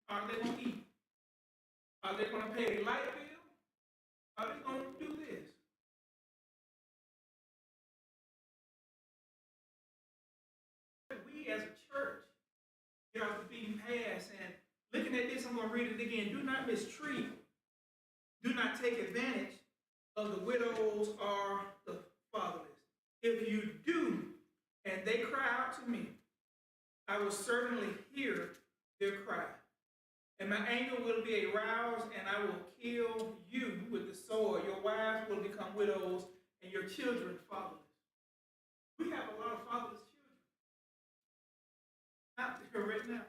Are they going to eat? Are they going to pay a light bill? Are they going to do this? We as a church get off the beaten path, and looking at this, I'm going to read it again. Do not mistreat, do not take advantage of the widows or the fatherless. If you do, and they cry out to me, I will certainly hear their cry. And my anger will be aroused, and I will kill you with the sword. Your wives will become widows, and your children fatherless. We have a lot of fatherless children out there right now.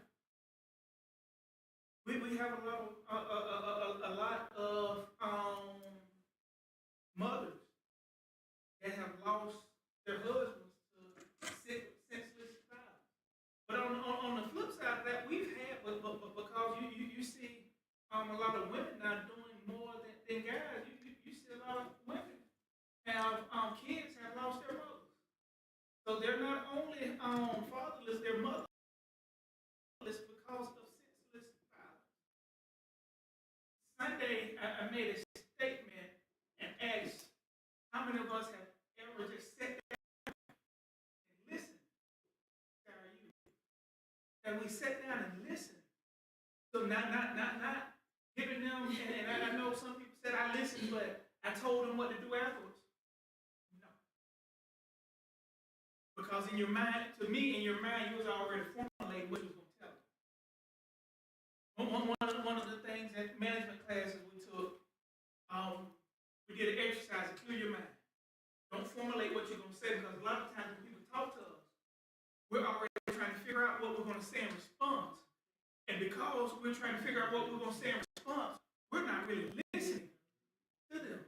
We have a lot of mothers that have lost their husbands to senseless violence. But on the flip side of that, we've had, but because you see a lot of women now doing more than guys. You see a lot of women have kids have lost their mothers. So they're not only fatherless, they're motherless because of senseless violence. Sunday, I made a statement and asked, how many of us have ever just sat down and listened to our youth? And we sat down and listened. So not giving them, and I know some people said I listened, but I told them what to do afterwards. No. Because in your mind, to me, in your mind, you was already formulating what you was going to tell them. One of the things at management classes we took, we did an exercise to clear your mind. Don't formulate what you're going to say, because a lot of times when people talk to us, we're already trying to figure out what we're going to say in response. And because we're trying to figure out what we're going to say in response, we're not really listening to them.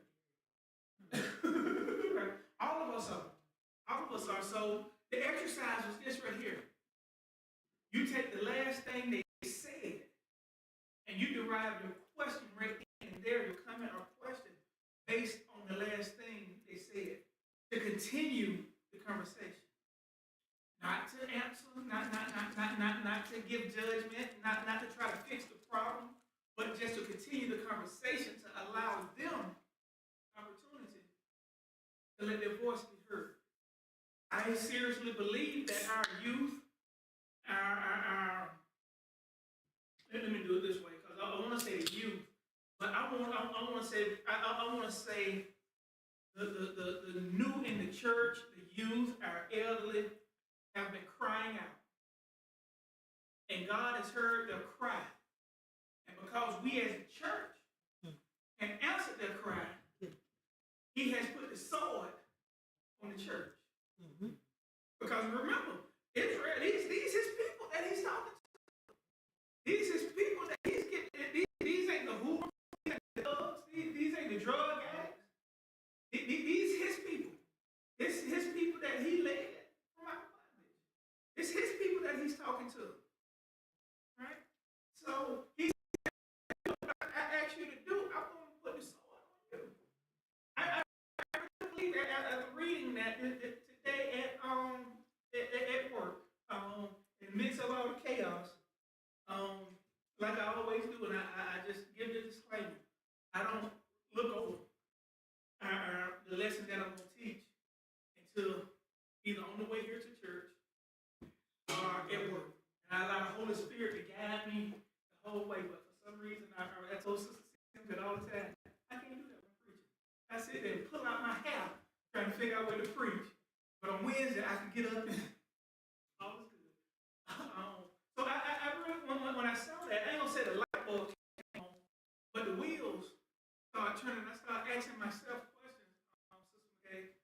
Right? All of us are. So the exercise was this right here. You take the last thing they said, and you derive your question right in there, your comment or question, based on the last thing they said, to continue the conversation. Not to answer, not to give judgment, not to try to fix the problem, but just to continue the conversation, to allow them opportunity to let their voice be heard. I seriously believe that our youth, let me do it this way, because I want to say the youth, but I want to say the new in the church, the youth, our elderly, have been crying out. And God has heard their cry. And because we as a church have answered their cry, He has put the sword on the church. Mm-hmm. Because remember, Israel, these his people that he's talking to. These his people that he's getting. These ain't the hoodlums, these ain't the thugs, these ain't the drug addicts. These his people. It's his people that he led from out of bondage. It's his people that he's talking to. Right? So he said, what I asked you to do, I'm going to put the sword on you. I really believe that after reading that today at work, in the midst of all the chaos, like I always do, and I just give the disclaimer. I don't look over the lesson that I'm going to teach until either on the way here to church or at work. And I allow the Holy Spirit to guide me the whole way, but for some reason, I told Sister Cynthia all the time, I can't do that when I'm preaching. I sit there and pull out my hair trying to figure out where to preach. But on Wednesday, I can get up and all is good. So I really, when I saw that, I ain't gonna say the light bulb came on, but the wheels started turning. I started asking myself questions, Sister McCay.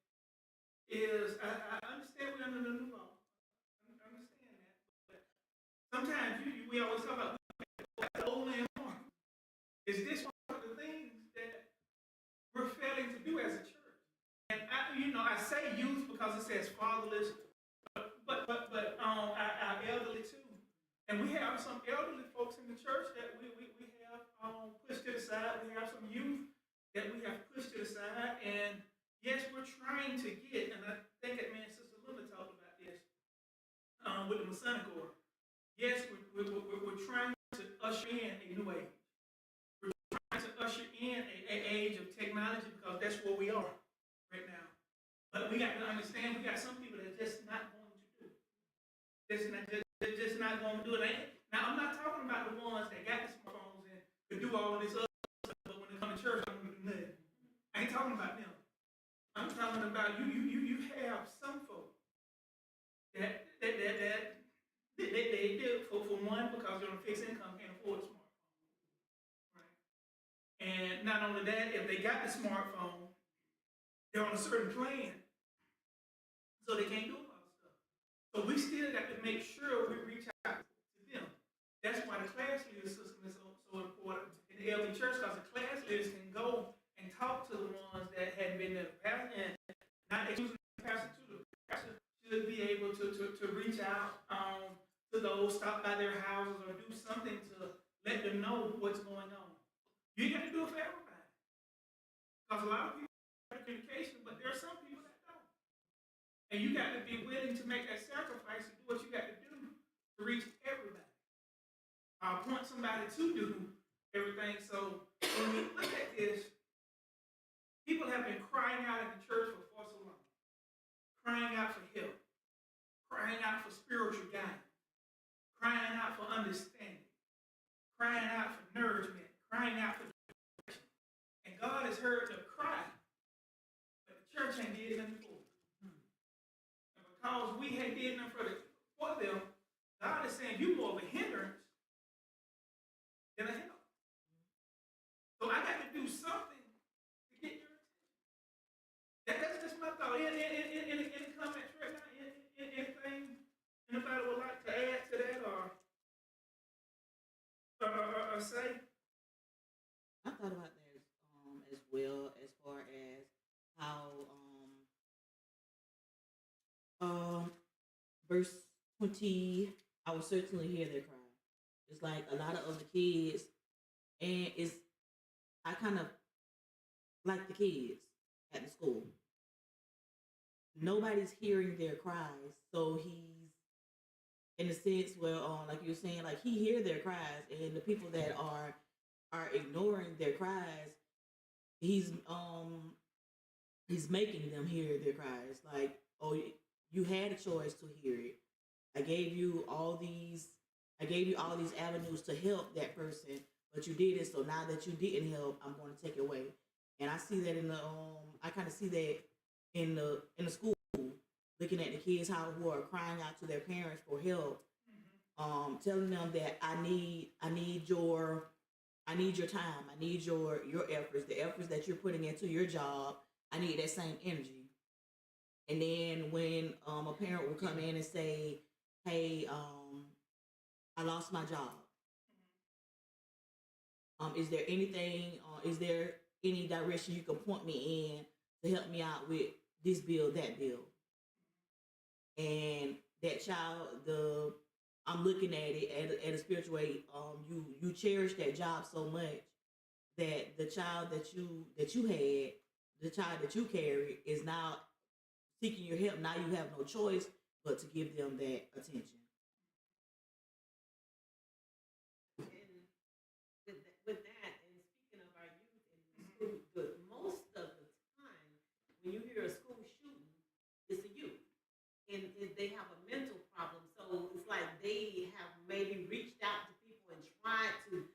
I understand we're under the new law. I understand that. But sometimes we always talk about the old man more. Is this one of the things that we're failing to do as a church? And I say youth because it says fatherless, but our elderly too. And we have some elderly folks in the church that we have pushed to the side. We have some youth that we have pushed to the side. And yes, we're trying to get, and I think that Sister Linda talked about this with the Masonic Order. Yes, we're trying to usher in But we got to understand, we got some people that are just not going to do it. They're just not going to do it. Now, I'm not talking about the ones that got the smartphones and could do all of this other stuff, but when they come to church, I'm going to do nothing. I ain't talking about them. I'm talking about you have some folks that they do for one, because they're on a fixed income, can't afford a smartphone. Right? And not only that, if they got the smartphone, they're on a certain plan, so they can't do a lot of stuff. So we still got to make sure we reach out to them. That's why the class leader system is so important in the LB church, because the class leaders can go and talk to the ones that hadn't been there. And not exclusively the pastor, too. The pastor should be able to reach out to those, stop by their houses, or do something to let them know what's going on. You ain't got to do it for everybody, because a lot of people have communication, but there are some people that don't. And you got to be willing to make that sacrifice and do what you got to do to reach everybody. Point somebody to do everything. So when we look at this, people have been crying out in the church for far so long, crying out for help, crying out for spiritual guidance, crying out for understanding, crying out for nourishment, crying out for direction. And God has heard them cry, but the church ain't did nothing for them. And because we had did nothing for them, God is saying you more of a hindrance than a help. So I got to do something to get your attention. That's just my thought. Any comments right now? Anything anybody would like to add to that or say? I thought about that as well, as far as how verse 20, I will certainly hear their cry. It's like a lot of other kids, and I kind of like the kids at the school. Nobody's hearing their cries, so he's in a sense, well, like you were saying, like he hear their cries, and the people that are ignoring their cries, he's making them hear their cries. Like, oh, you had a choice to hear it. I gave you all these avenues to help that person, but you didn't. So now that you didn't help, I'm going to take it away. And I see that in the I kind of see that in the school, looking at the kids who are crying out to their parents for help, telling them that I need your time, I need your efforts, the efforts that you're putting into your job. I need that same energy. And then when a parent will come in and say, hey, I lost my job. Is there any direction you can point me in to help me out with this bill, that bill? And that child, I'm looking at it at a spiritual way. You cherish that job so much that the child that you had, the child that you carry, is now seeking your help. Now you have no choice but to give them that attention. And with that, and speaking of our youth in the school, most of the time when you hear a school shooting, it's a youth, and they have a mental problem. So it's like they have maybe reached out to people and tried to,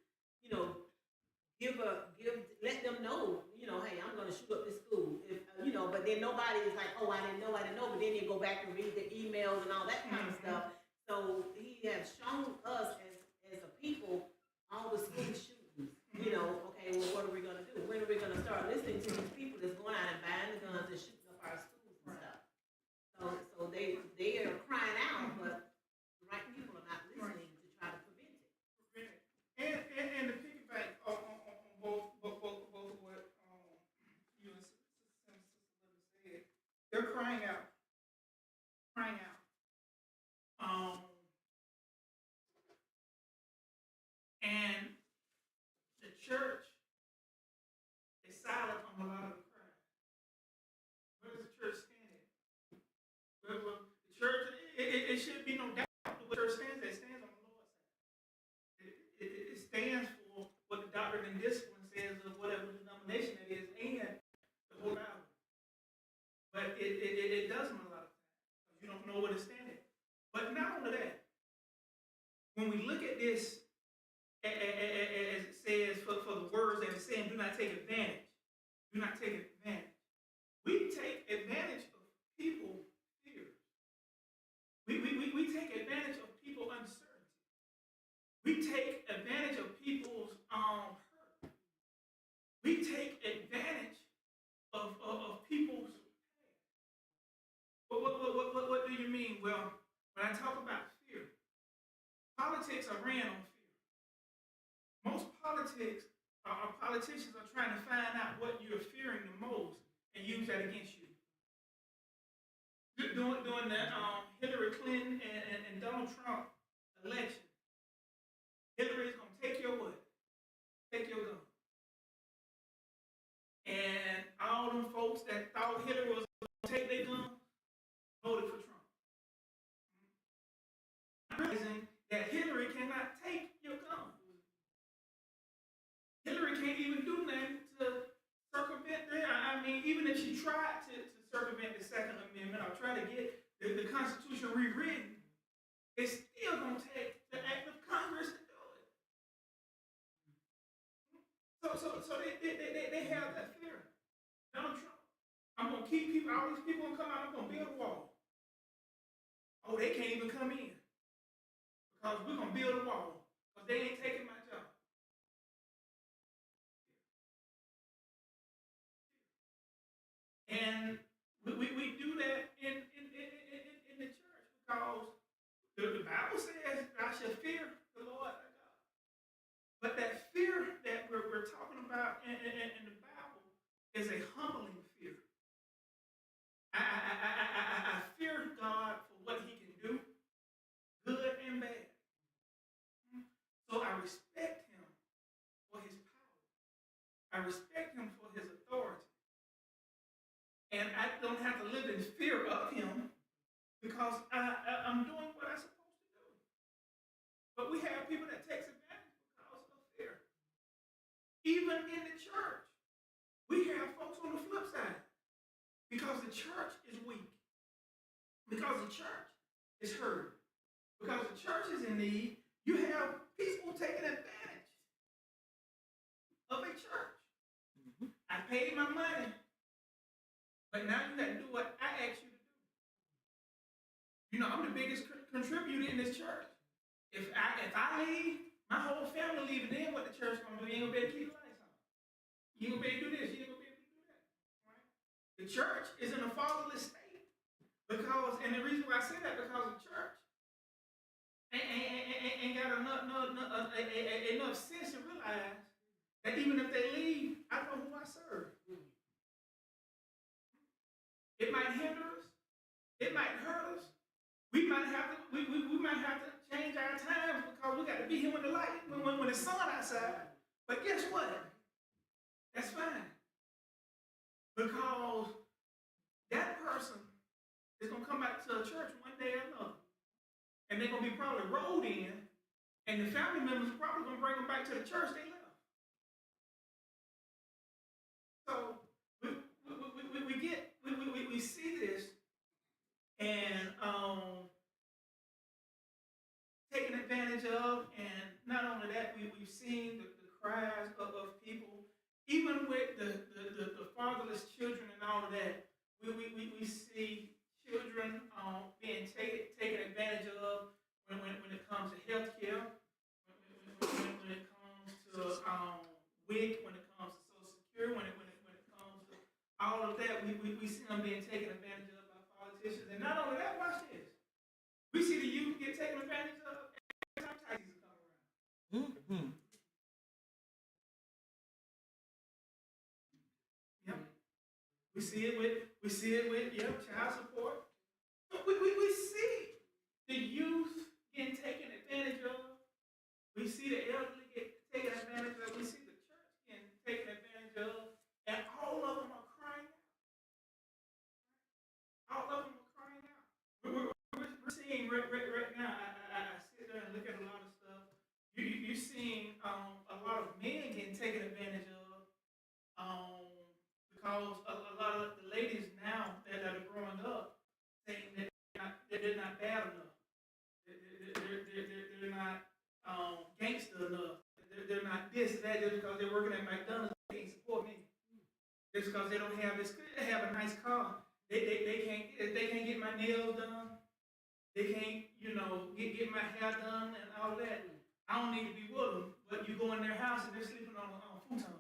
let them know, hey, I'm going to shoot up this school. But then nobody is like, oh, I didn't know. But then they go back and read the emails and all that kind of stuff. So he has shown us as a people all the school shootings. Okay, well, what are we going to do? When are we going to start listening to these people that's going out and buying the guns and shooting up our schools and stuff? So they are crying out, but the right people are not listening to try to prevent it. And to piggyback on both of what you and Sister Linda said, they're crying out. And the church is silent on a lot of the cries. Where does the church stand at? Well, the church, it should be no doubt what the church stands at. It stands on the Lord's side. It stands for what the doctrine and discipline says of whatever denomination it is, and the whole Bible. But it it doesn't a lot of times. You don't know what it's standing. But not only that, when we look at this, as it says for the words that it's saying, do not take advantage. Do not take advantage. We take advantage of people's fears. We take advantage of people's uncertainty. We take advantage of people's hurt. We take advantage of people's pain. What do you mean? Well, when I talk about fear, politics are ran on fear. Most politicians are trying to find out what you're fearing the most and use that against you. During the Hillary Clinton and Donald Trump election, Hillary's going to take your what? Take your gun. And all them folks that thought Hillary was going to take their gun voted for Trump. Realizing that Hillary cannot take your gun. Hillary can't even do nothing to circumvent that. I mean, even if she tried to circumvent the Second Amendment or try to get the Constitution rewritten, it's still going to take the act of Congress to do it. So they have that fear. Donald Trump, I'm going to keep people, all these people going to come out, I'm going to build a wall. Oh, they can't even come in because we're going to build a wall because they ain't taking my job. And we do that in the church because the Bible says, "I shall fear the Lord thy God." But that fear that we're talking about in the Bible is a humbling fear. I fear God for what He can do, good and bad. So I respect Him for His power. I respect Him for His authority. And I don't have to live in fear of Him because I'm doing what I'm supposed to do. But we have people that takes advantage because of fear. Even in the church, we have folks on the flip side because the church is weak, because the church is hurt, because the church is in need. You have people taking advantage of a church. Mm-hmm. I paid my money. But now you got to do what I asked you to do. You know, I'm the biggest contributor in this church. If I leave, my whole family leaving, then what the church gonna do? You ain't gonna be able to keep the lights on. You ain't gonna be able to do this. You ain't gonna be able to do that. Right? The church is in a fatherless state because, and the reason why I say that because the church ain't got enough sense to realize that even if they leave, I know who I serve. It might hinder us. It might hurt us. We might have to change our times because we got to be here when the light, when the sun outside. But guess what? That's fine. Because that person is going to come back to a church one day or another. And they're going to be probably rolled in. And the family members are probably going to bring them back to the church they left. So we see this and taken advantage of, and not only that, we've seen the cries of people, even with the fatherless children and all of that. We see children being taken advantage of when it comes to health care, when it comes to WIC, when it comes to Social Security, when it comes to all of that, we see them being taken advantage of by politicians. And not only that, watch this. We see the youth get taken advantage of every time taxes come around. Mm-hmm. Yep. We see it with child support. We see the youth getting taken advantage of. We see the elderly get taken advantage of. We see the church getting taken advantage of. And all of them are crying out. All of them are crying out. We're seeing right now, I sit there and look at a lot of stuff. You're seeing a lot of men getting taken advantage of because a lot of the ladies now that are growing have this, they have a nice car. They can't get my nails done. They can't, get my hair done and all that. I don't need to be with them, but you go in their house and they're sleeping on a futon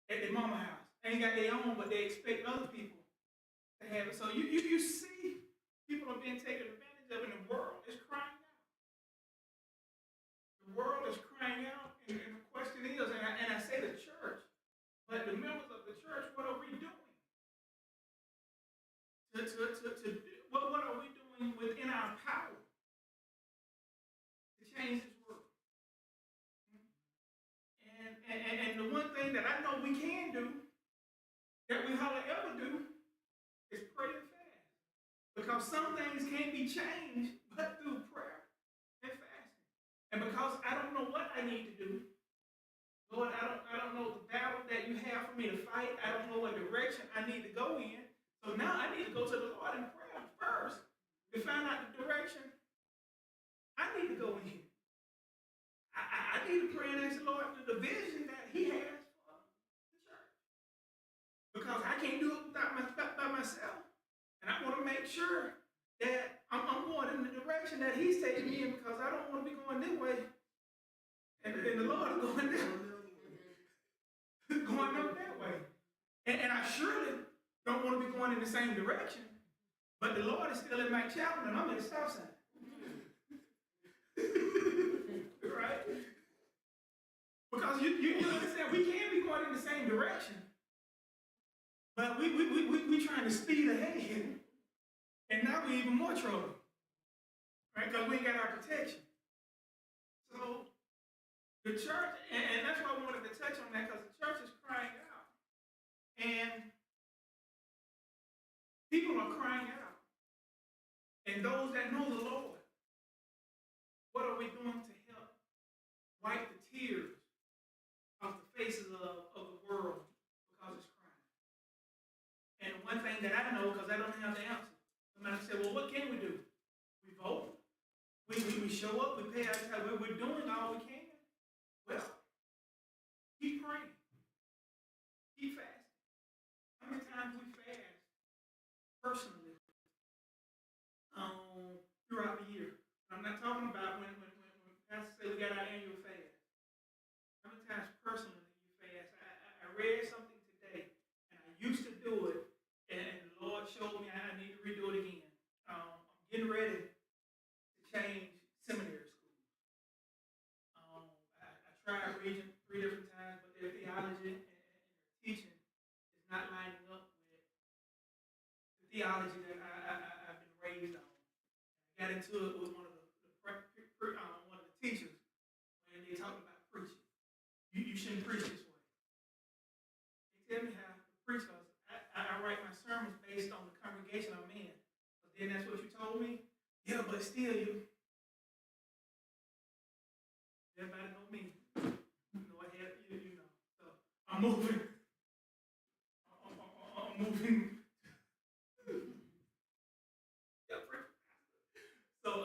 at their mama house. They ain't got their own, but they expect other people to have it. So you see people are being taken advantage of, and the world is crying out. The world is crying out, and the question is, and I say the church, but the members of the church, what are we doing? What are we doing within our power to change this world? And the one thing that I know we can do, that we hardly ever do, is pray and fast. Because some things can't be changed but through prayer and fasting. And because I don't know what I need to do, Lord, I don't know the battle that you have for me to fight. I don't know what direction I need to go in. So now I need to go to the Lord in prayer first to find out the direction I need to go in. I need to pray and ask the Lord the vision that he has for the church. Because I can't do it by myself. And I want to make sure that I'm going in the direction that he's taking me in, because I don't want to be going this way and the Lord is going up that way. And I surely don't want to be going in the same direction, but the Lord is still in McChapel and I'm in the stop sign. Right? Because you understand, we can be going in the same direction, but we trying to speed ahead, and now we're even more trouble, right? Because we ain't got our protection. So the church, and that's why I wanted to touch on that, because the church is crying out, and people are crying out, and those that know the Lord, what are we doing to help wipe the tears off the faces of the world because it's crying? And one thing that I know, because I don't have the answer, somebody said, well, what can we do? We vote. We show up. We pay our tax. We're doing all we can. Well, keep praying. Keep fasting. How many times we fast personally throughout the year? I'm not talking about when Pastor say we got our annual fast. How many times personally you fast? I read something today, and I used to do it, and the Lord showed me I need to redo it again. I'm getting ready to change seminary school. I tried reading 3 different times, but their theology and their teaching is not lining up with the theology that I've been raised on. I got into it with one of the teachers when they talked about preaching. You shouldn't preach this way. They tell me how to preach, because I write my sermons based on the congregation I'm in. But then that's what you told me? Yeah, but still everybody know me. I have, So I'm moving. I'm moving. So,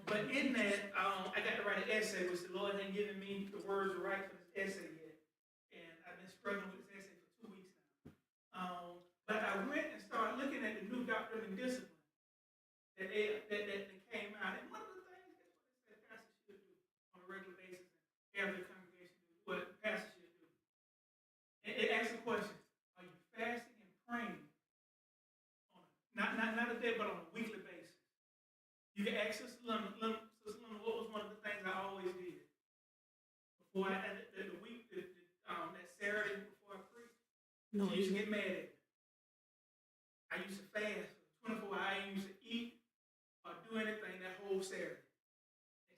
but in that, I got to write an essay, which the Lord hadn't given me the words to write for this essay yet. And I've been struggling with this essay for 2 weeks now. But I went and started looking at the new doctrine and discipline that came out. And one of the things, that's what it said pastors should do on a regular basis, and every congregation do, what pastors should do. And it asks the question, are you fasting and praying on not a day, but on a weekly basis? You can ask Sister Linda, what was one of the things I always did before the week, that Saturday before I preached. No, She used to get mad at me. I used to fast for 24 hours. I used to eat or do anything that whole Saturday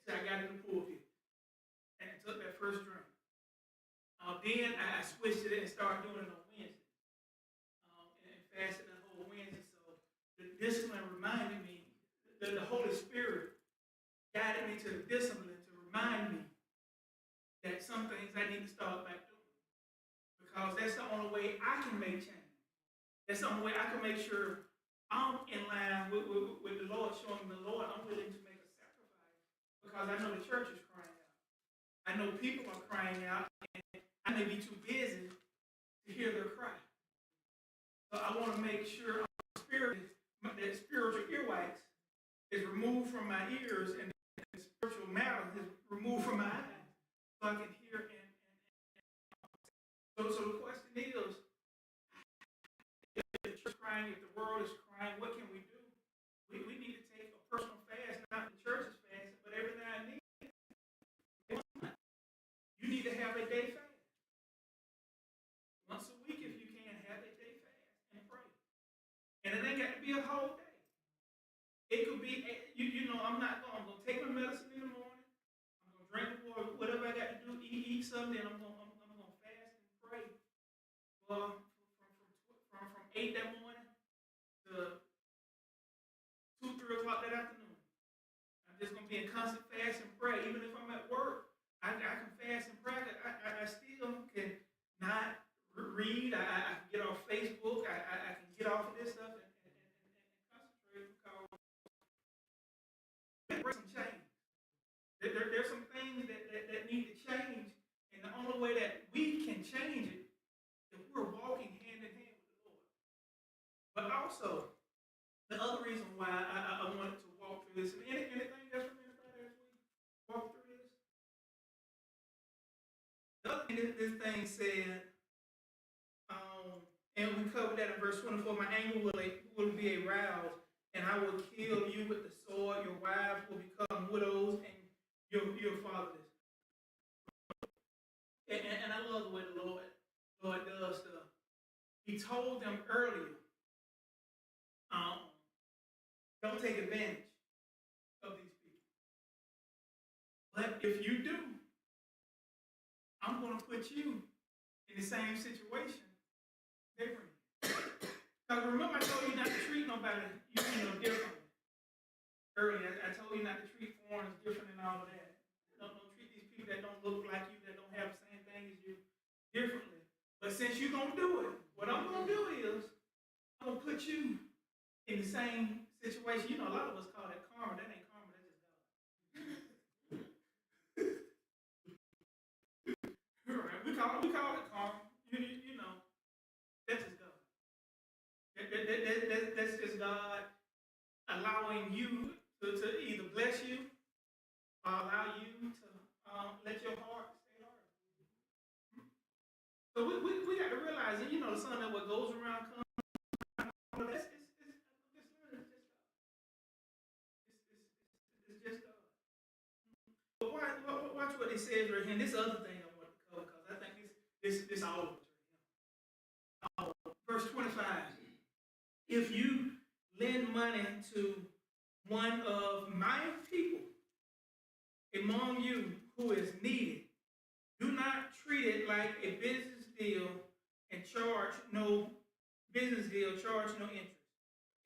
until I got in the pulpit and I took that first drink. Then I switched it and started doing it on Wednesday, and fasted that whole Wednesday. So the discipline reminded me. The Holy Spirit guided me to the discipline to remind me that some things I need to start back doing, because that's the only way I can make change. That's the only way I can make sure I'm in line with the Lord, showing the Lord I'm willing to make a sacrifice, because I know the church is crying out. I know people are crying out, and I may be too busy to hear their cry. So I want to make sure that spiritual earwax is removed from my ears and the spiritual matter is removed from my eyes, so I can hear so the question is, if the church is crying, if the world is crying, what can we do? We need to take a personal fast, not the church is fasting, but every now and then. You need to have a day fast. Once a week, if you can, have a day fast and pray. And it ain't got to be a whole day. It could be, I'm going to take my medicine in the morning. I'm going to drink the water, whatever I got to do, eat something, and I'm going to fast and pray from 8 that morning to 2, 3 o'clock that afternoon. I'm just going to be in constant fast and pray. Even if I'm at work, I can fast and pray. I still can not read. I can get off Facebook. I can get off of this stuff and concentrate because there's some change. There's some things that need to change, and the only way that we can change it is if we're walking hand in hand with the Lord. But also, the other reason why I wanted to walk through this, and anything else from anybody as we walk through this? The other thing this thing said, and we covered that in verse 24, my anger will be aroused, and I will kill you with the sword, your wives will become widows, and your fatherless. And I love the way the Lord does stuff. He told them earlier, don't take advantage of these people. But if you do, I'm going to put you in the same situation they bring. Because remember I told you not to treat nobody differently. Earlier, I told you not to treat foreigners different and all of that. Don't treat these people that don't look like you, that don't have the same thing as you, differently. But since you're going to do it, what I'm going to do is, I'm going to put you in the same situation. You know, a lot of us call that karma. That ain't karma, that's just God. Right? We call it karma. You know, that's just God. That's just God allowing you to either bless you or allow you to let your heart stay hard. So we got to realize that, something that what goes around comes around. It's just God. But watch what it says right here. And this other thing I want to cover, because I think this all of us right here. Verse 25. If you lend money to one of my people among you who is needy, do not treat it like a business deal and charge no interest.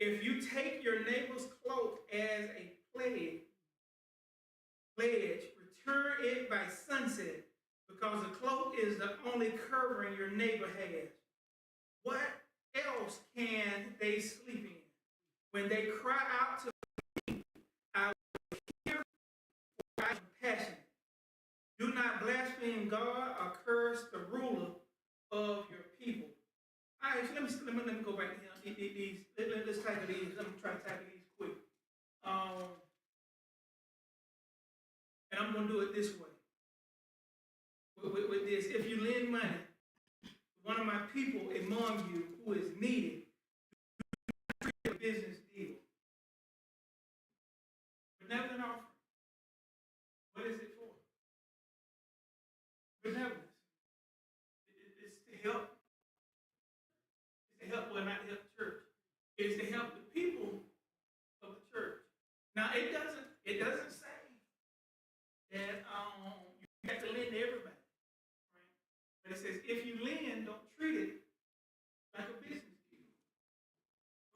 If you take your neighbor's cloak as a pledge, return it by sunset, because the cloak is the only covering your neighbor has. What else can they sleep in? When they cry out to me, I will hear, for I am compassionate. Do not blaspheme God or curse the ruler of your people. All right, so let me go back to him. Let's tackle these. Let me try to tackle these quick. And I'm going to do it this way. With this, if you lend money to one of my people among you who is needy, treat a business deal. Benevolent offering. What is it for? Benevolence. It's to help. It's to help, well, not to help the church. It's to help the people of the church. Now, it doesn't say that you have to lend to everybody, right? But it says if you lend, don't treat it like a business deal.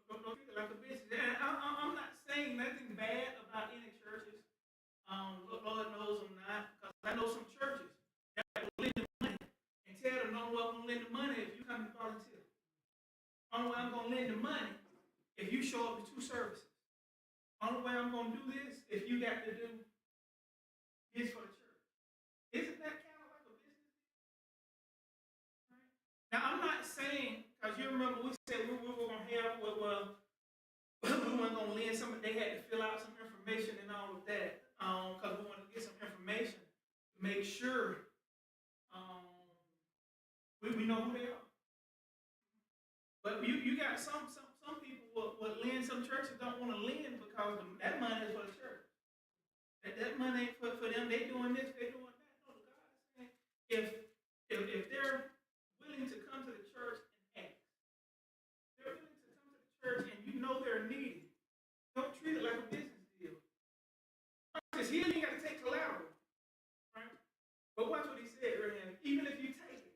Don't treat it like a business. And I'm not saying nothing bad about any churches. Lord knows I'm not, because I know some churches that will lend the money and tell them, no, I'm going to lend the money if you come to volunteer. Only way I'm going to lend the money if you show up to 2 services. Only way I'm going to do this if you got to do this for the church. Isn't that kind of like a business? Right? Now, I'm not saying, Because you remember we said we were going to have, well, we weren't going to lend some, they had to fill out some information and all of that, because we wanted to get some information to make sure we know who they are. But you got some people will lend, some churches don't want to lend because that money is for the church. That money ain't for them. They doing this, they doing that. No, God is saying if they're willing to come to the church and ask, they're willing to come to the church and you know they're needy, don't treat it like a business deal. Because here you got to take collateral, right? But watch what he said right here. Even if you take it,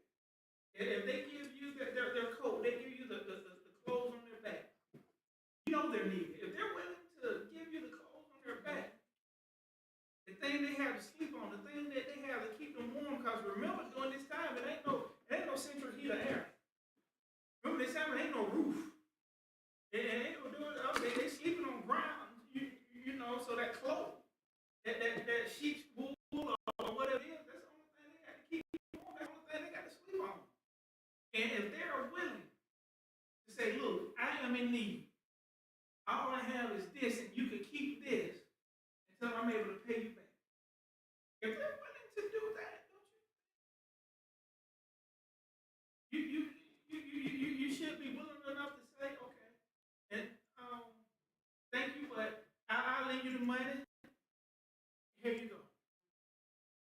if they give you their coat, they give you the clothes on their back, you know they're needy. If they're willing to give you the clothes on their back, the thing they have to sleep on, the thing that they have to keep them warm, because remember during this time, it ain't no central heat or air. Remember this time, it ain't no roof. It ain't no doing, they sleeping on ground, you know, so that clothes, that sheep's wool or whatever it is, that's the only thing they got to keep warm, that's the only thing they got to sleep on. And if they are willing to say, look, I am in need, all I have is this, and you can keep this until I'm able to pay you back. If they're willing to do that, don't you should be willing enough to say, okay, and thank you, but I'll lend you the money. Here you go.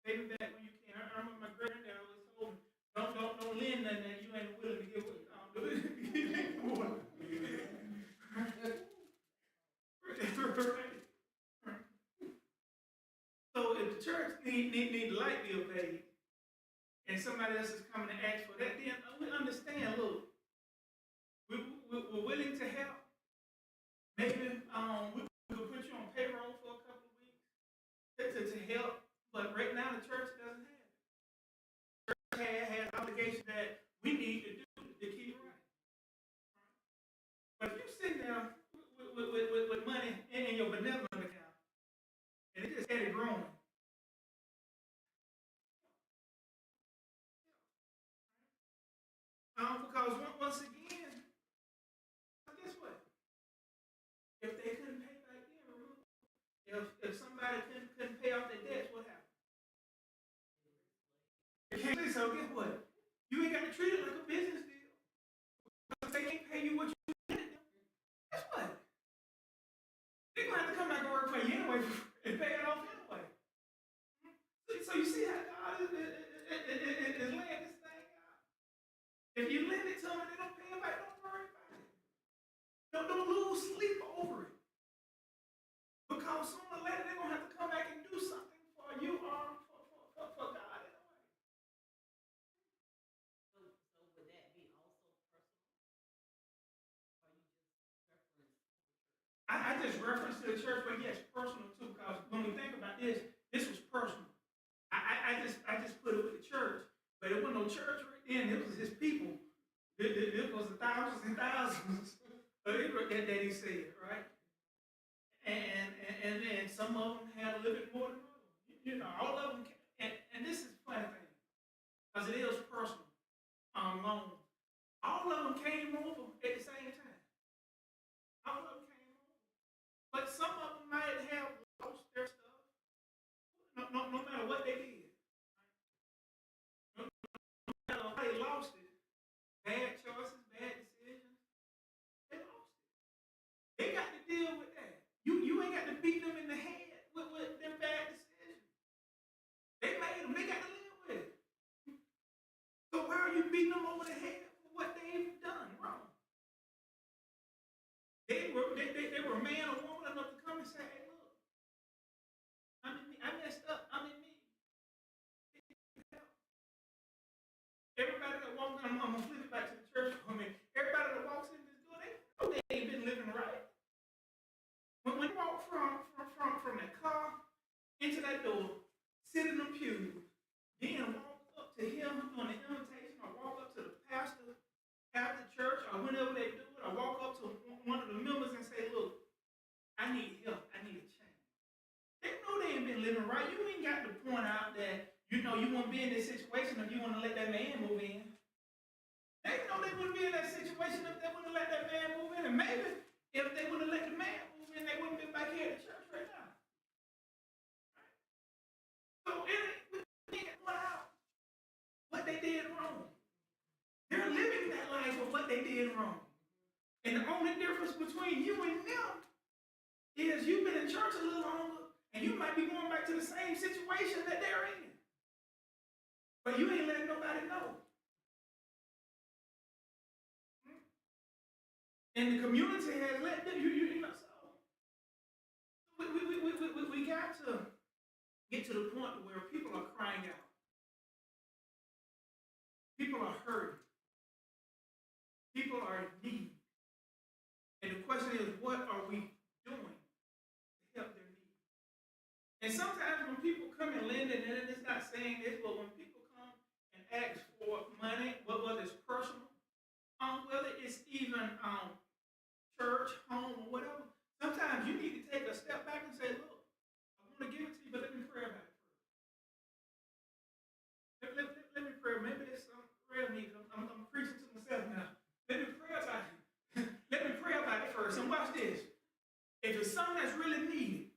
Pay me back when you can. I remember my granddad always told me, don't lend nothing that you ain't willing to give away. So if the church need the light bill paid, and somebody else is coming to ask for that, then we understand. Look, we're willing to help. Maybe we could put you on payroll for a couple of weeks to help, but right now the church doesn't have it. The church has obligations that we need to do to keep right. But if you're sitting there with money in your benevolent account, and it just had it growing. Because once again, guess what? If they couldn't pay back then, remember? If somebody couldn't pay off their debts, what happened? You can't say so. Guess what? You ain't got to treat it like a business deal. If they can't pay you what you did, guess what? They're gonna have to come back and work for you anyway and pay it off anyway. So you see how God is laying this thing out. If you lend it to them and they don't pay it back, don't worry about it. Don't lose sleep over it. Because sooner or later they're gonna have to come back and do something for you or for God anyway. So would that be also personal? Or you just reference? I just reference to the church, but yes, personal too, because when we think about this was personal. I just put it with the church, but it wasn't no church right then, it was his people. It was the thousands and thousands that he said, right? And then some of them had a little bit more than others. You know, all of them, and this is the funny thing, because it is personal, loans. All of them came over at the same time. All of them came over. But some of them might have lost their stuff, no matter what they did. No matter how they lost it, bad choices, bad decisions, they lost it. They got to deal with that. You ain't got to beat them in the head with their bad decisions. They made them. They got to live with it. So why are you beating them over the head for what they've done wrong? They were man or woman enough to come and say, hey, look, I messed up. I'm in need. Everybody that walks in, I'm going to flip it back to the church for me. Everybody that walks in this door, they know they ain't been living right. When you walk from that car into that door, sit in the pew, then walk up to him on the invitation, or walk up to the pastor after church, or whenever they do it, or walk up to one of the members and say, look, I need help. I need a change. They know they ain't been living right. You ain't got to point out that, you know, you won't be in this situation if you want to let that man move in. They know they wouldn't be in that situation did wrong. And the only difference between you and them is you've been in church a little longer, and you might be going back to the same situation that they're in. But you ain't letting nobody know. And the community has let them, you know, so we got to get to the point where people are crying out. People are hurting. People are in need. And the question is, what are we doing to help their needs? And sometimes when people come and lend, and it's not saying this, but when people come and ask for money, whether it's personal, whether it's even church, home, or whatever, sometimes you need to take a step back and say, look, I want to give it to you, but let me pray about it first. Let me pray. Maybe there's some prayer needs. I'm preaching to myself now. Let me pray about it. Let me pray about it first. And watch this. If it's something that's really needed,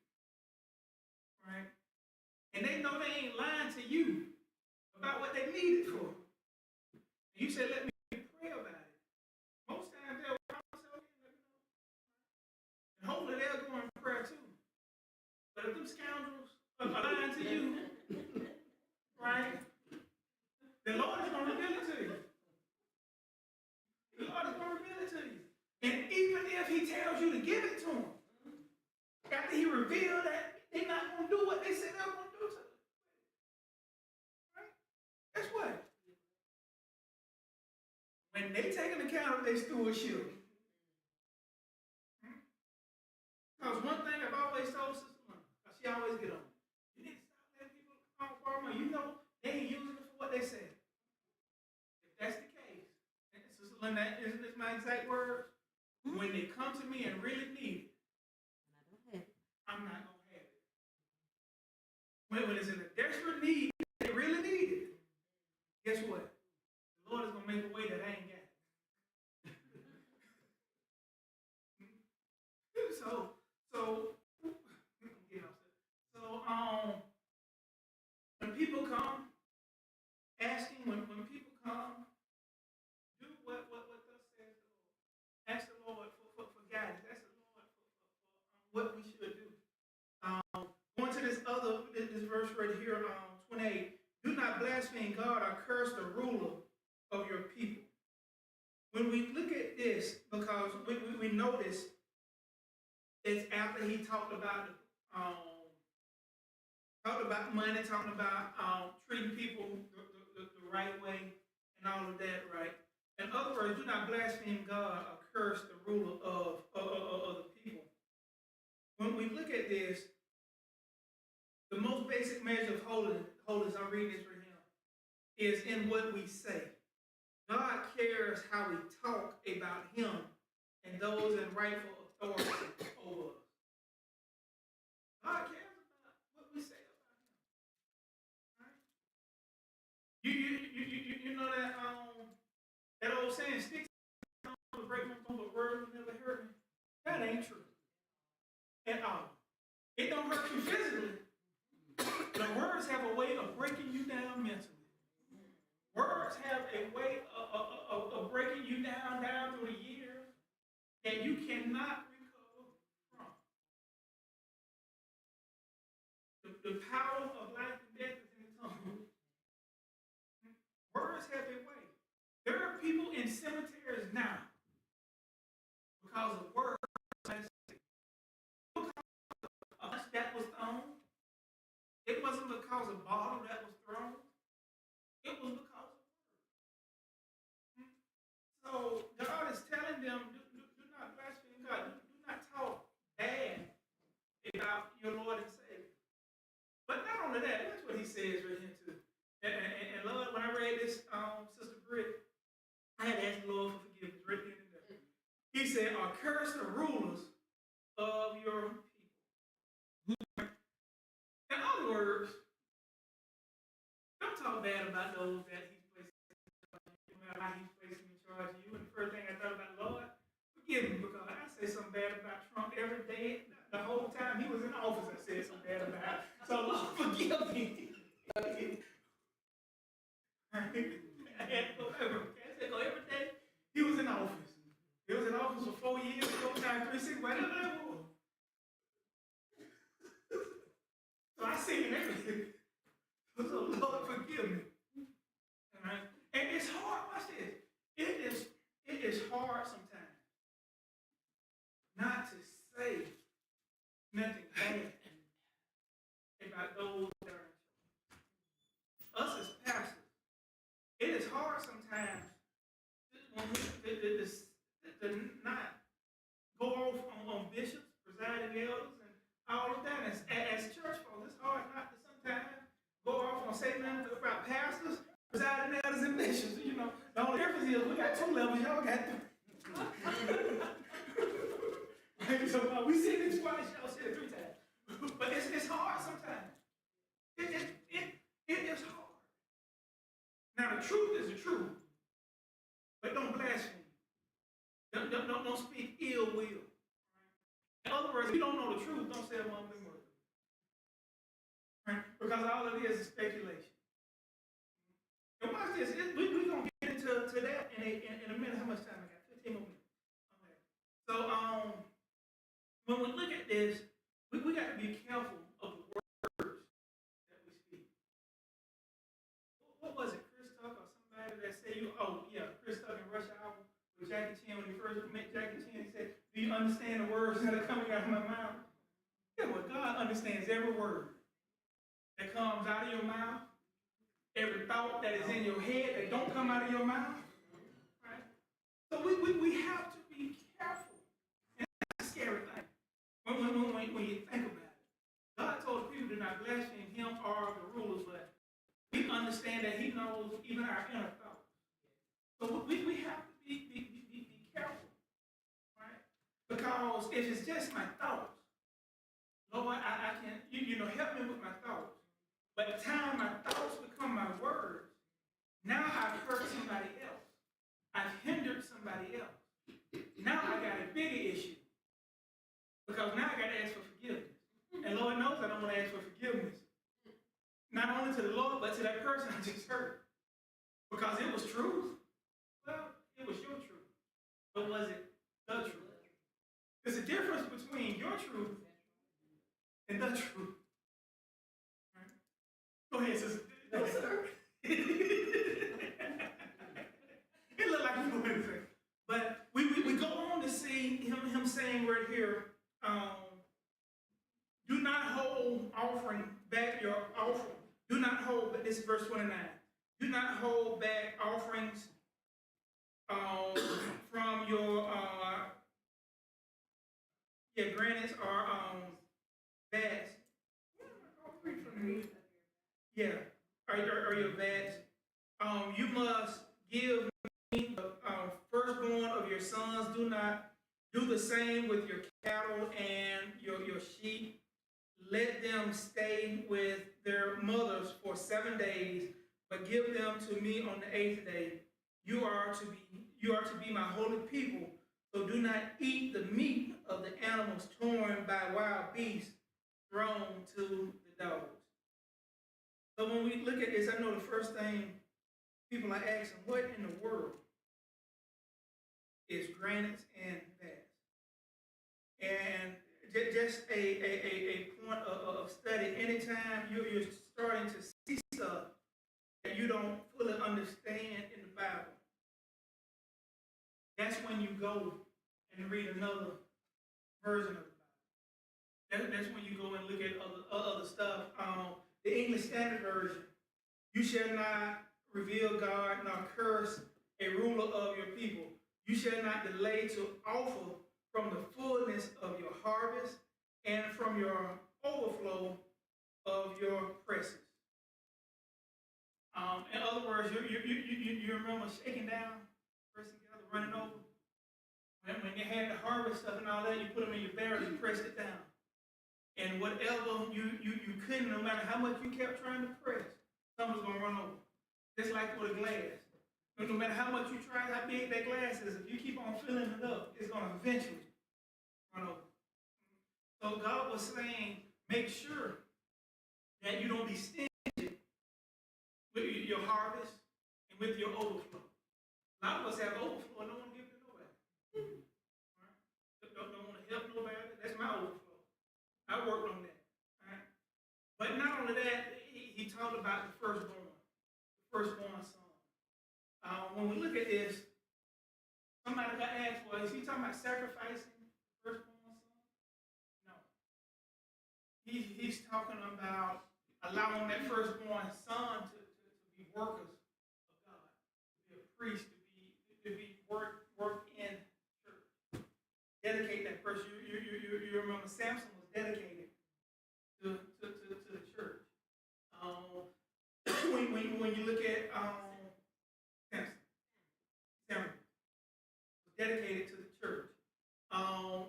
right, and they know they ain't lying to you about what they need it for, and you say, let me pray about it, most times they'll come and say, okay, let me know. And hopefully they'll go in prayer too. But if them scoundrels are lying to you, right, the Lord is going to reveal it to you. The Lord is going to reveal it to you. And even if he tells you to give it to him, after he revealed that they're not going to do what they said they're going to do to them. Right? Guess what? When they take an account of their stewardship, because one thing I've always told Sister Lynn, because she always get on, you need to stop letting people borrow money. You know they ain't using it for what they said. If that's the case, and Sister Lynn, isn't this my exact words? When they come to me and really need it, I'm not going to have it. When it's in a desperate need, they really need it, guess what? The Lord is going to make a way that I ain't got it. So, when people come asking, when people come, do what thus says the Lord. Ask the Lord for guidance. Ask the Lord for what we should do. Going to this verse right here, 28. Do not blaspheme God or curse the ruler of your people. When we look at this, because we notice it's after he talked about money, talking about treating people the right way, and all of that, right? In other words, do not blaspheme God or curse the ruler of the people. When we look at this, the most basic measure of holiness, I'm reading this right here, is in what we say. God cares how we talk about him and those in rightful authority over us. God cares about what we say about him. Right? You know that old saying, sticks will break my bone, but words will never hurt me. That ain't true at all. It don't hurt you physically. The words have a way of breaking you down mentally. Words have a way of breaking you down through the years that you cannot recover from. The power of life and death is in the tongue. Words have a way. There are people in cemeteries now because of words. That was thrown. It wasn't because of bottle that was thrown. It was because of words. So God is telling them, do not blaspheme God. Do not talk bad about your Lord and Savior. But not only that, that's what he says right here too. And Lord, when I read this, Sister Britt, I had to ask the Lord for forgiveness right then and there. He said, "Are cursed the rulers of your people." In other words, don't talk bad about those that he's placing in charge of you. And the first thing I thought about, Lord, forgive me, because I say something bad about Trump every day. The whole time he was in office, I said something bad about him. So Lord, forgive me. I had to go every day he was in office. Malachi 3:6, whatever that was. So I seen everything. So Lord, forgive me. All right? And it's hard. Watch this. It is hard sometimes not to say nothing bad about those that are in church. Us as pastors, it is hard sometimes to not go off on bishops, presiding elders, and all of that. As church folks, it's hard not to sometimes go off on saying nothing about pastors, presiding elders, and bishops. You know, the only difference is we got 2 levels, y'all got 3. So we said it twice, y'all said it 3 times. But it's hard sometimes. It is hard. Now the truth is the truth, but don't blaspheme. Don't speak ill will. In other words, if you don't know the truth, don't say a mumbling word. Right? Because all it is speculation. And watch this. We're going to get into that in a minute. How much time I got? 15 more minutes. Okay. So when we look at this, we got to be careful of the words that we speak. What was it, Chris Tuck or somebody that said, Chris Tuck in Rush Hour with Jackie Chan, when he first met Jackie Chan, he said, do you understand the words that are coming out of my mouth? Yeah, well, God understands every word that comes out of your mouth, every thought that is in your head that don't come out of your mouth. Right? So we have to be careful. And that's a scary thing when you think about it. God told the people to not blaspheme him or the rulers, but we understand that he knows even our inner thoughts. So we have to be careful. Right? Because if it's just my thoughts, Lord, I can, help me with my thoughts. By the time my thoughts become my words, now I've hurt somebody else. I've hindered somebody else. Now I got a bigger issue. Because now I got to ask for forgiveness. And Lord knows I don't want to ask for forgiveness. Not only to the Lord, but to that person I just hurt. Because it was truth. Well, it was your truth. But was it the truth? There's a difference between your truth and the truth. Right? Go ahead, sister. No, sir. It looked like you were going to say. But we go on to see him saying right here, do not hold offering back your offering. Do not hold, but this is verse 29. Do not hold back offerings from your granites or bats. Yeah, or your bats. You must give me the firstborn of your sons. Do not do the same with your cattle and your sheep. Let them stay with their mothers for 7 days, but give them to me on the 8th day. You are to be my holy people. So do not eat the meat of the animals torn by wild beasts thrown to the dogs. So when we look at this, I know the first thing people are asking, what in the world is granites and bats? And just a point of study, anytime you're starting to see stuff that you don't fully understand in the Bible, that's when you go and read another version of the Bible. That's when you go and look at other stuff. The English Standard Version, you shall not reveal God nor curse a ruler of your people. You shall not delay to offer from the fullness of your harvest and from your overflow of your presses. In other words, you remember shaking down, pressing together, running over. When you had the harvest stuff and all that, you put them in your barrels, you pressed it down. And whatever you couldn't, no matter how much you kept trying to press, something's going to run over. Just like with a glass. No matter how much you try, how big that glass is, if you keep on filling it up, it's going to eventually run over. So God was saying, make sure that you don't be stingy with your harvest and with your overflow. A lot of us have overflow and don't want to give it to nobody. Right? Don't I worked on that. Right? But not only that, he talked about the firstborn son. When we look at this, somebody got asked, well, is he talking about sacrificing the firstborn son? No. He's talking about allowing that firstborn son to be workers of God, to be a priest, to be work in church. Dedicate that person. You remember Samson was dedicated to the church. When you look at Samson was dedicated to the church.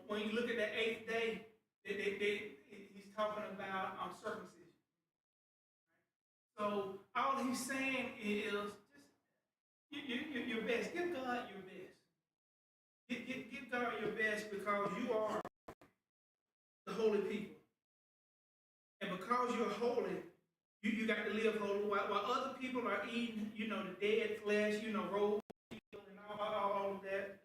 When you look at the 8th day, he's talking about circumcision. So all he's saying is just your best. Give God your best. Give God your best because you are the holy people. And because you're holy, you got to live holy. While other people are eating, the dead flesh, roll and all of that,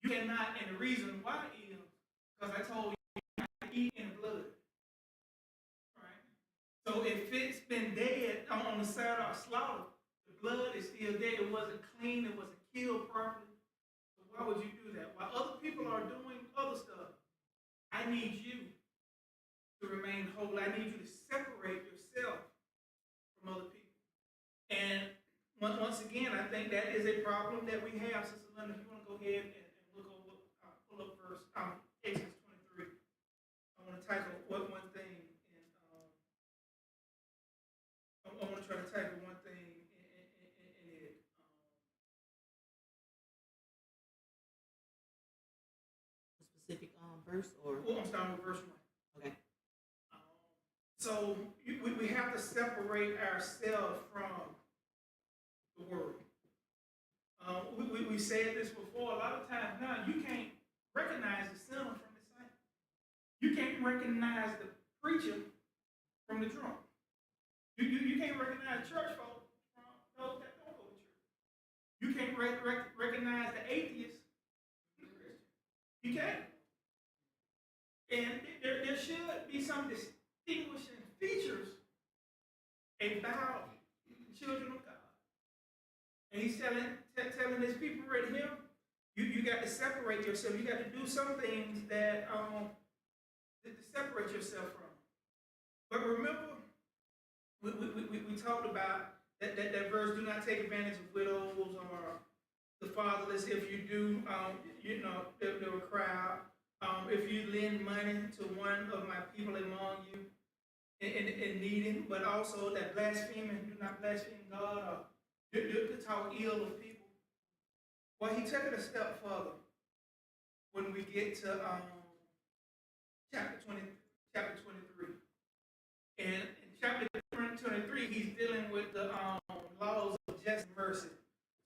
you cannot, and the reason why is because I told you not to eat in the blood. Right? So if it's been dead on the side of slaughter, the blood is still dead. It wasn't clean. It wasn't killed properly. So why would you do that? While other people are doing other stuff, I need you to remain holy. I need you to separate yourself from other people. And once again, I think that is a problem that we have. Sister Linda, if you want to go ahead and look over, pull up verse Exodus 23. I want to tackle one thing, and I want to try to tackle one thing in it. Specific verse or? Well, I'm starting with verse 1. Okay. So we have to separate ourselves from the world. We said this before. A lot of times now, you can't recognize the sinner from the saint. You can't recognize the preacher from the drunk. You can't recognize church folk from those that don't go to church. You can't recognize the atheist from the Christian. You can't. And there should be some distinguishing features about the children of God. And he's telling his people right here, you got to separate yourself. You got to do some things that to separate yourself from. But remember, we talked about that verse, do not take advantage of widows or the fatherless. If you do, there will cry out. If you lend money to one of my people among you in needing, but also that blaspheming, do not blaspheme God or to talk ill of people. Well, he took it a step further when we get to chapter 23. And in chapter 23, he's dealing with the laws of justice and mercy.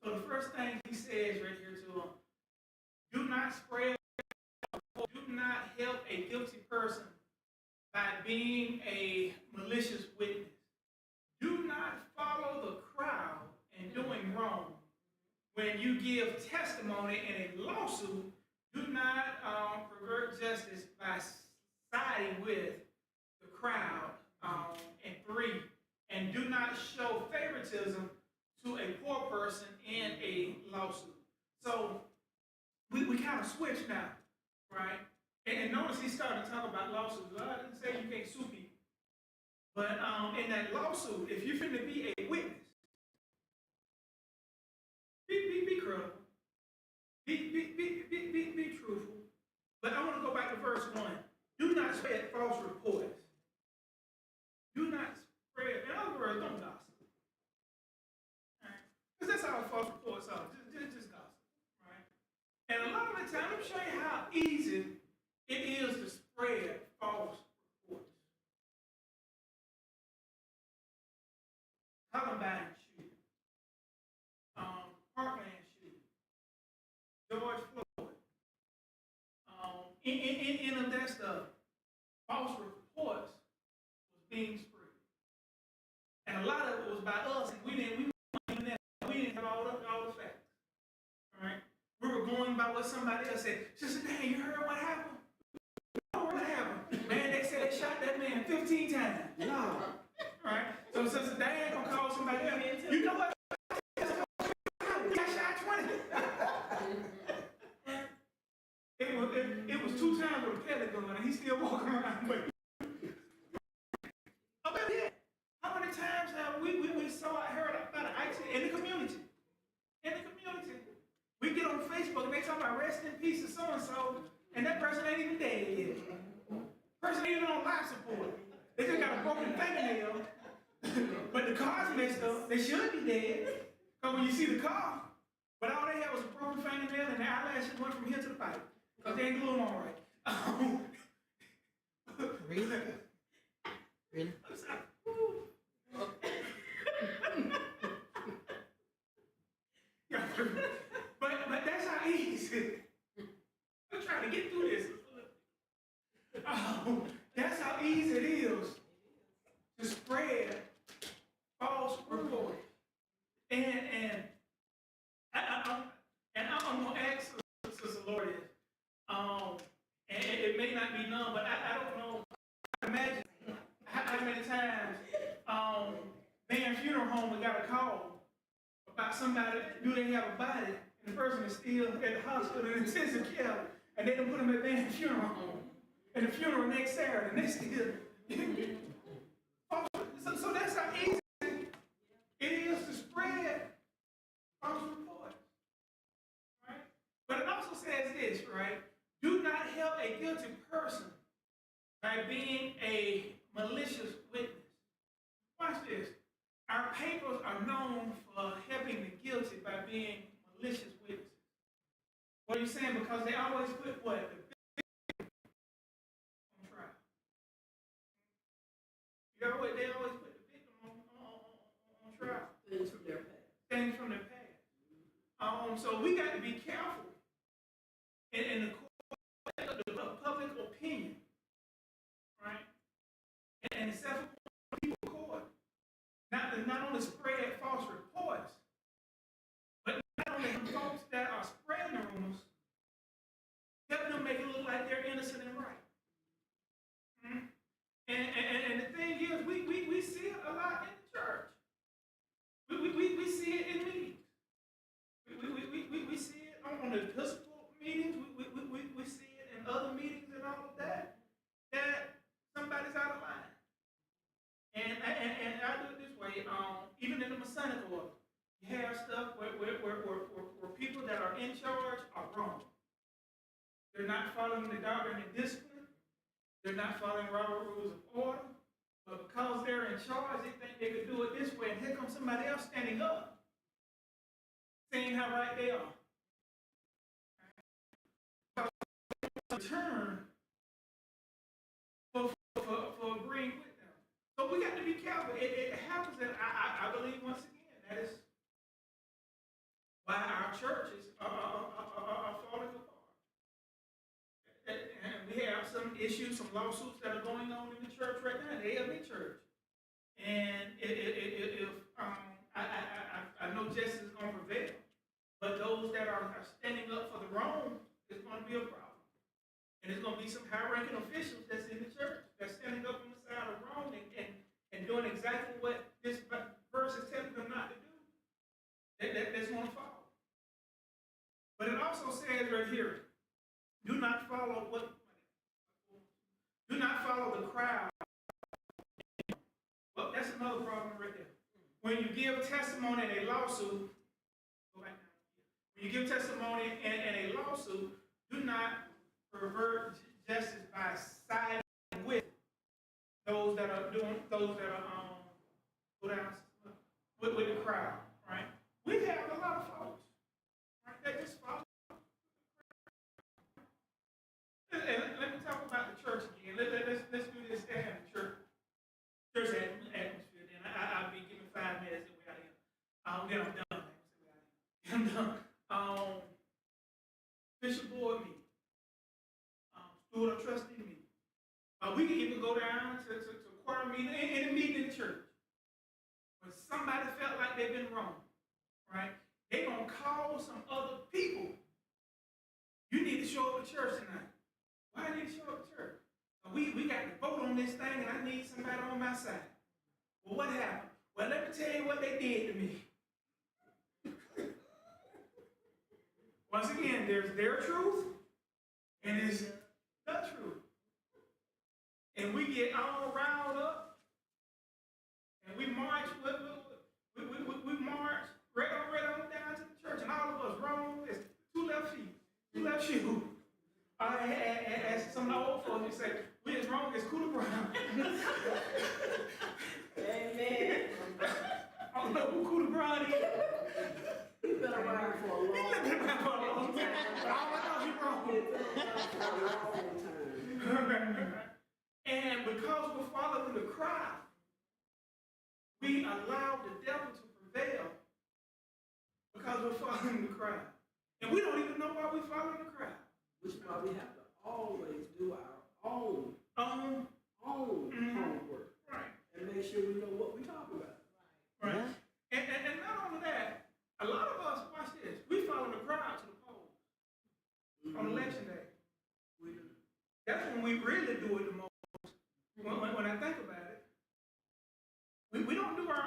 So the first thing he says right here to him, do not spread, do not help a guilty person by being a malicious witness. Do not follow the crowd in doing wrong. When you give testimony in a lawsuit, do not pervert justice by siding with the crowd. And 3, and do not show favoritism to a poor person in a lawsuit. So we kind of switch now, right? And notice he started to talk about lawsuits. Well, I didn't say you can't sue people. But in that lawsuit, if you're finna be a witness, be credible. Be truthful. But I want to go back to verse 1. Do not spread false reports. Do not spread, in other words, don't gossip. Right? Because that's how false reports are, just gossip. Right? And a lot of the time, let me show you how easy it is to spread false reports. Columbine shooting, Parkland shooting, George Floyd, any of that stuff, false reports was being spread. And a lot of it was by us, and we didn't have all the facts. All right? We were going by what somebody else said. Sister Dan, you heard what happened? No, he's still walking around. But about that, how many times have we heard about an accident in the community? In the community. We get on Facebook and they talk about rest in peace of so-and-so, and that person ain't even dead yet. Person ain't even on life support. They just got a broken fingernail, but the car's messed up. They should be dead. Because when you see the car, but all they had was a broken fingernail and the eyelashes went from here to the pipe. Because they ain't glue them all right. Really? Really? But that's how easy. I'm trying to get through this. That's how easy it is to spread false reports. And I'm gonna ask Sister Lourdes, and it may not be none, but I don't know. Imagine how many times Van Funeral Home got a call about somebody, do they have a body, and the person is still at the hospital in intensive care, and they don't put them at Van Funeral Home, and the funeral next Saturday, and they still. So that's how easy it is to spread false reports, right? But it also says this, right? Do not help a guilty person by being a malicious witness. Watch this. Our papers are known for helping the guilty by being malicious witnesses. What are you saying? Because they always put what? The victim on trial. They always put the victim on trial. Things from their past. Things from their past. So we got to be careful in the court of public opinion, right? And the self-appointed people court. Not only spread false reports, but not only folks that are spreading the rumors, help them make it look like they're innocent and right. Mm-hmm. And the thing is, we see it a lot in the church. We see it in meetings. We see it on the Episcopal meetings. We see it in other meetings and all of that. That somebody's out of line. And I do it this way. Even in the Masonic order, you have stuff where people that are in charge are wrong. They're not following the doctrine and discipline. They're not following Robert rules of order. But because they're in charge, they think they could do it this way. And here comes somebody else standing up, saying how right they are. Return for agreeing with them. So we got to be careful. It happens that I believe once again that is why our churches are falling apart. And we have some issues, some lawsuits that are going on in the church right now, the AME Church. And if I know justice is going to prevail, but those that are standing up for the wrong is going to be a problem. And there's going to be some high-ranking officials that's in the church that's standing up on the side of wrong and doing exactly what this verse is telling them not to do. That's going to follow. But it also says right here, do not follow the crowd. Well, that's another problem right there. When you give testimony in a lawsuit, go back now. When you give testimony in a lawsuit, do not pervert justice by siding with those that are go down with the crowd, right? We have a lot of folks, right? That just follow. And let me talk about the church again. Let's do this at the church atmosphere. Then I'll be giving 5 minutes and we're out of here. I'm done. Bishop board meeting. Steward of trustee meeting. We can even go down to choir meeting, any meeting in the church. When somebody felt like they've been wrong, right? They're going to call some other people. You need to show up to church tonight. Why do I need to show up to church? We got to vote on this thing and I need somebody on my side. Well, what happened? Well, let me tell you what they did to me. Once again, there's their truth and there's the truth. and we get all riled up, and we march, we march right on down to the church, and all of us wrong as two left feet, two left shoes. As some of the old folks would say, we as wrong as Cooler Brown. Amen. I don't know who Cooler Brown is. He's been around for a long time. He's been around for a long time. But I know he's wrong. He's been around for a long time. And because we're following the crowd, we allow the devil to prevail because we're following the crowd. And we don't even know why we're following the crowd. Which is why we have to always do our own homework. Right. And make sure we know what we're talking about. Right. Yeah. And not only that, a lot of us, watch this, we follow the crowd to the polls on election day. We do. That's when we really do it the most. When I think about it, we don't do our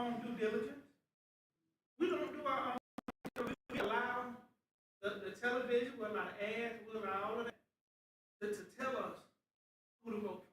own due diligence. We don't do our own. We allow the television, we allow ads, we allow all of that to tell us who to vote for.